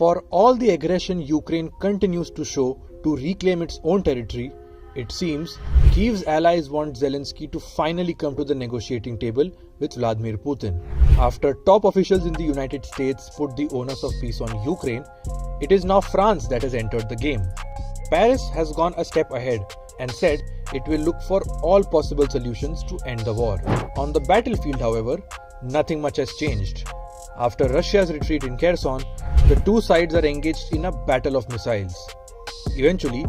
For all the aggression Ukraine continues to show to reclaim its own territory, it seems Kyiv's allies want Zelensky to finally come to the negotiating table with Vladimir Putin. After top officials in the United States put the onus of peace on Ukraine, it is now France that has entered the game. Paris has gone a step ahead and said it will look for all possible solutions to end the war. On the battlefield, however, nothing much has changed. After Russia's retreat in Kherson, the two sides are engaged in a battle of missiles. Eventually,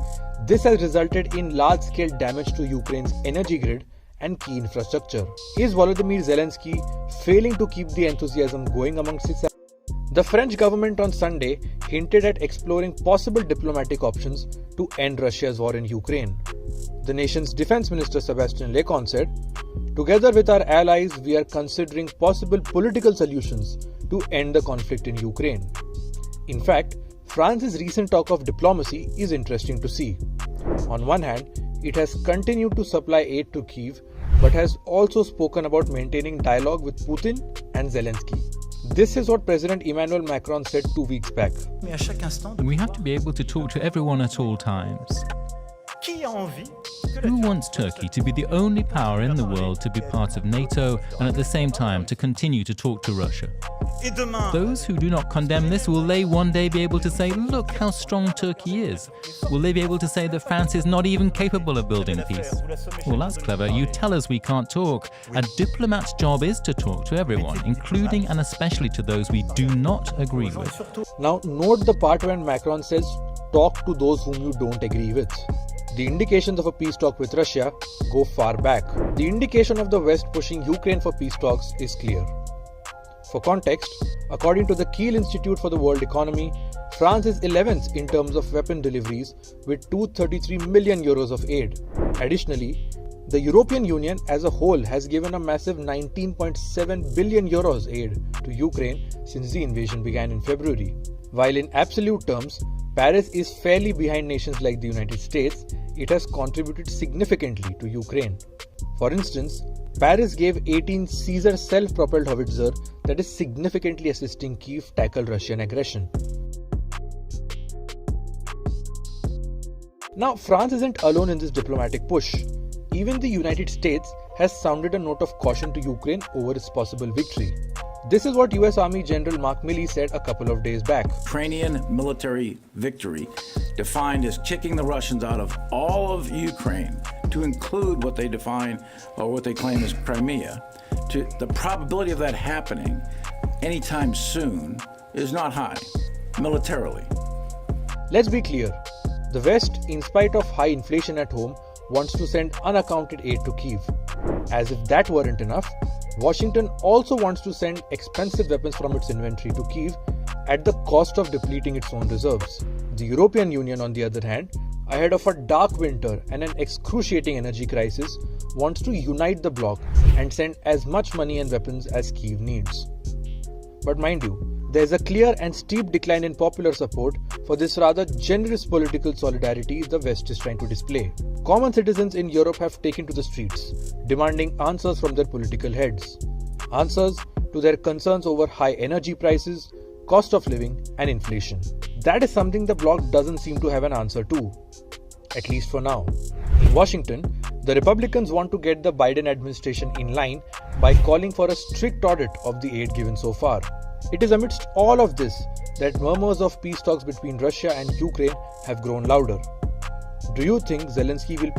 this has resulted in large-scale damage to Ukraine's energy grid and key infrastructure. Is Volodymyr Zelensky failing to keep the enthusiasm going amongst its allies? The French government on Sunday hinted at exploring possible diplomatic options to end Russia's war in Ukraine. The nation's defense minister Sebastien Lecornu said, "Together with our allies, we are considering possible political solutions to end the conflict in Ukraine." In fact, France's recent talk of diplomacy is interesting to see. On one hand, it has continued to supply aid to Kyiv, but has also spoken about maintaining dialogue with Putin and Zelensky. This is what President Emmanuel Macron said 2 weeks back. We have to be able to talk to everyone at all times. Who wants Turkey to be the only power in the world to be part of NATO and at the same time to continue to talk to Russia? Those who do not condemn this, will they one day be able to say, look how strong Turkey is? Will they be able to say that France is not even capable of building peace? Well, that's clever. You tell us we can't talk. A diplomat's job is to talk to everyone, including and especially to those we do not agree with. Now, note the part when Macron says, talk to those whom you don't agree with. The indications of a peace talk with Russia go far back. The indication of the West pushing Ukraine for peace talks is clear. For context, according to the Kyiv Institute for the World Economy, France is 11th in terms of weapon deliveries with €233 million of aid. Additionally, the European Union as a whole has given a massive €19.7 billion aid to Ukraine since the invasion began in February. While in absolute terms, Paris is fairly behind nations like the United States, it has contributed significantly to Ukraine. For instance, Paris gave 18 Caesar self-propelled howitzer that is significantly assisting Kyiv tackle Russian aggression. Now, France isn't alone in this diplomatic push. Even the United States has sounded a note of caution to Ukraine over its possible victory. This is what US Army General Mark Milley said a couple of days back. Ukrainian military victory, defined as kicking the Russians out of all of Ukraine, to include what they define or what they claim as Crimea, the probability of that happening anytime soon is not high, militarily. Let's be clear. The West, in spite of high inflation at home, wants to send unaccounted aid to Kyiv. As if that weren't enough, Washington also wants to send expensive weapons from its inventory to Kyiv at the cost of depleting its own reserves. The European Union, on the other hand, ahead of a dark winter and an excruciating energy crisis, wants to unite the bloc and send as much money and weapons as Kyiv needs. But mind you, there's a clear and steep decline in popular support for this rather generous political solidarity the West is trying to display. Common citizens in Europe have taken to the streets, demanding answers from their political heads. Answers to their concerns over high energy prices, cost of living, and inflation. That is something the bloc doesn't seem to have an answer to, at least for now. In Washington, the Republicans want to get the Biden administration in line by calling for a strict audit of the aid given so far. It is amidst all of this that murmurs of peace talks between Russia and Ukraine have grown louder. Do you think Zelensky will